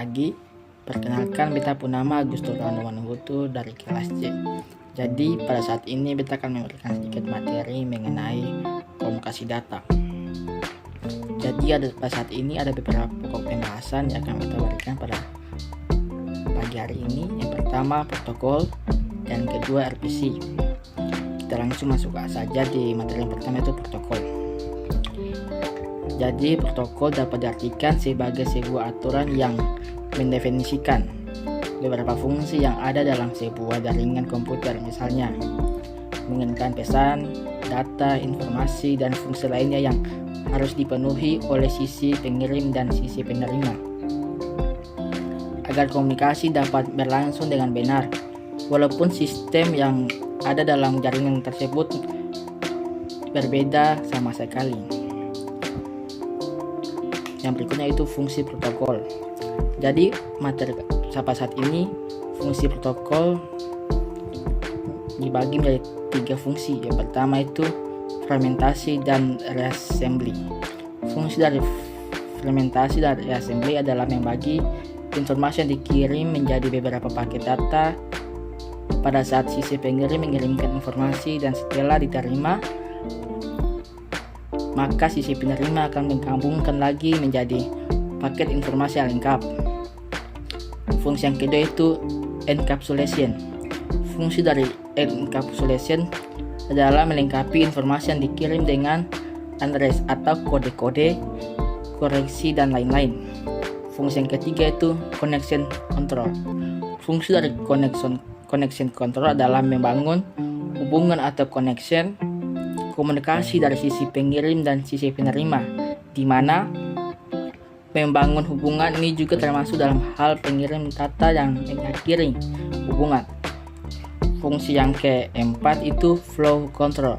pagi. Perkenalkan, beta pun nama Agus Turano Manuhutu dari kelas C. Jadi pada saat ini beta akan memberikan sedikit materi mengenai komunikasi data. Jadi pada saat ini ada beberapa pokok pembahasan yang akan kita berikan pada pagi hari ini. Yang pertama protokol, dan kedua RPC. Kita langsung masuk saja di materi yang pertama, itu protokol. Jadi protokol dapat diartikan sebagai sebuah aturan yang mendefinisikan beberapa fungsi yang ada dalam sebuah jaringan komputer, misalnya mengirimkan pesan, data, informasi, dan fungsi lainnya yang harus dipenuhi oleh sisi pengirim dan sisi penerima agar komunikasi dapat berlangsung dengan benar, walaupun sistem yang ada dalam jaringan tersebut berbeda sama sekali. Yang berikutnya itu fungsi protokol. Jadi materi sampai saat ini fungsi protokol dibagi menjadi 3 fungsi. Yang pertama itu fragmentasi dan reassembly. Fungsi dari fragmentasi dan reassembly adalah membagi informasi yang dikirim menjadi beberapa paket data pada saat sisi pengirim mengirimkan informasi, dan setelah diterima maka sisi penerima akan menggabungkan lagi menjadi paket informasi yang lengkap. Fungsi yang kedua itu encapsulation. Fungsi dari encapsulation adalah melengkapi informasi yang dikirim dengan address atau kode-kode, koreksi, dan lain-lain. Fungsi yang ketiga itu connection control. Fungsi dari connection control adalah membangun hubungan atau connection komunikasi dari sisi pengirim dan sisi penerima, di mana membangun hubungan ini juga termasuk dalam hal pengirim data yang mengakhiri hubungan. Fungsi yang keempat itu flow control.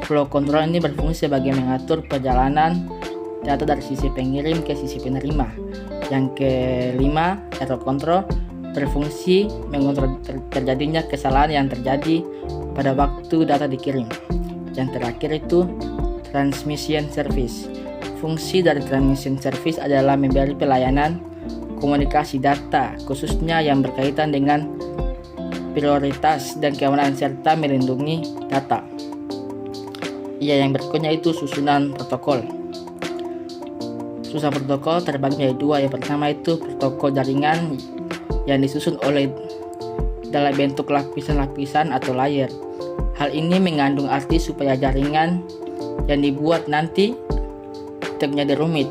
Flow control ini berfungsi sebagai mengatur perjalanan data dari sisi pengirim ke sisi penerima. Yang kelima, error control, berfungsi mengontrol terjadinya kesalahan yang terjadi pada waktu data dikirim. Yang terakhir itu transmission service. Fungsi dari transmission service adalah memberi pelayanan komunikasi data, khususnya yang berkaitan dengan prioritas dan keamanan serta melindungi data. Yang berikutnya itu susunan protokol. Susunan protokol terbagi menjadi 2. Yang pertama itu protokol jaringan yang disusun oleh dalam bentuk lapisan-lapisan atau layer. Hal ini mengandung arti supaya jaringan yang dibuat nanti tidak menjadi rumit.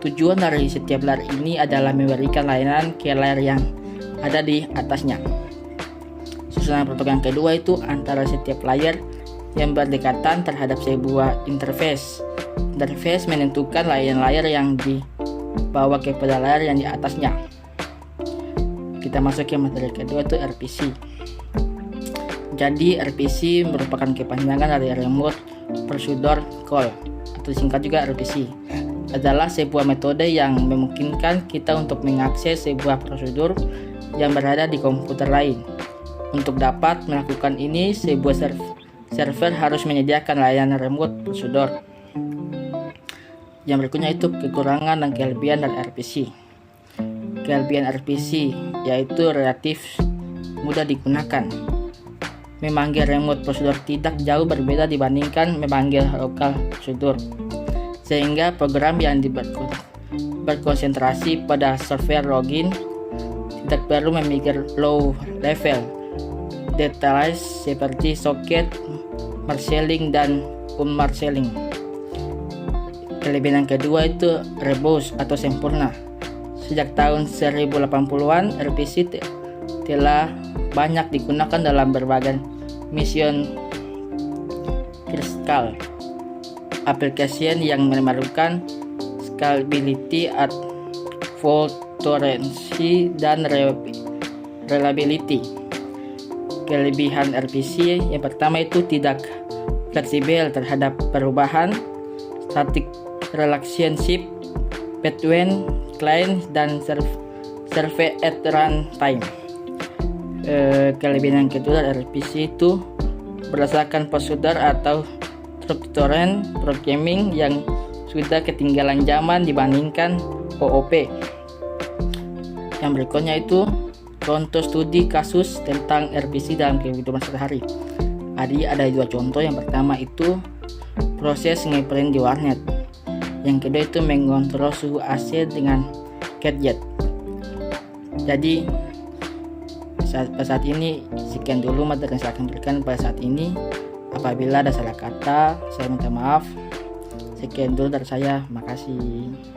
Tujuan dari setiap layer ini adalah memberikan layanan ke layer yang ada di atasnya. Susunan protokol yang kedua itu antara setiap layer yang berdekatan terhadap sebuah interface. Interface menentukan layer-layer yang dibawa kepada layer yang di atasnya. Kita masuk ke materi kedua, itu RPC. Jadi RPC merupakan kepanjangan dari Remote Procedure Call, atau singkat juga RPC. Adalah sebuah metode yang memungkinkan kita untuk mengakses sebuah prosedur yang berada di komputer lain. Untuk dapat melakukan ini, sebuah server harus menyediakan layanan remote procedure. Yang berikutnya itu kekurangan dan kelebihan dari RPC. Kelebihan RPC yaitu relatif mudah digunakan. Memanggil remote procedure tidak jauh berbeda dibandingkan memanggil local procedure, sehingga program yang berkonsentrasi pada server login tidak perlu memikir low level details seperti socket, marshalling, dan unmarshalling. Kelebihan yang kedua itu robust atau sempurna. Sejak tahun 1080-an, RPC telah banyak digunakan dalam berbagai mission critical application yang memerlukan scalability, fault tolerance, dan reliability. Kelebihan RPC yang pertama itu tidak fleksibel terhadap perubahan, static relationship between client dan server at runtime. Kelebihan yang kedua dari RPC itu berdasarkan prosedur atau structured programming yang sudah ketinggalan zaman dibandingkan OOP. Yang berikutnya itu contoh studi kasus tentang RPC dalam kehidupan sehari-hari. Jadi ada 2 contoh. Yang pertama itu proses ngeprint di warnet. Yang kedua itu mengontrol suhu AC dengan gadget. Jadi saat ini sekian dulu materi yang saya akan berikan pada saat ini. Apabila ada salah kata, saya minta maaf. Sekian dulu dari saya. Makasih.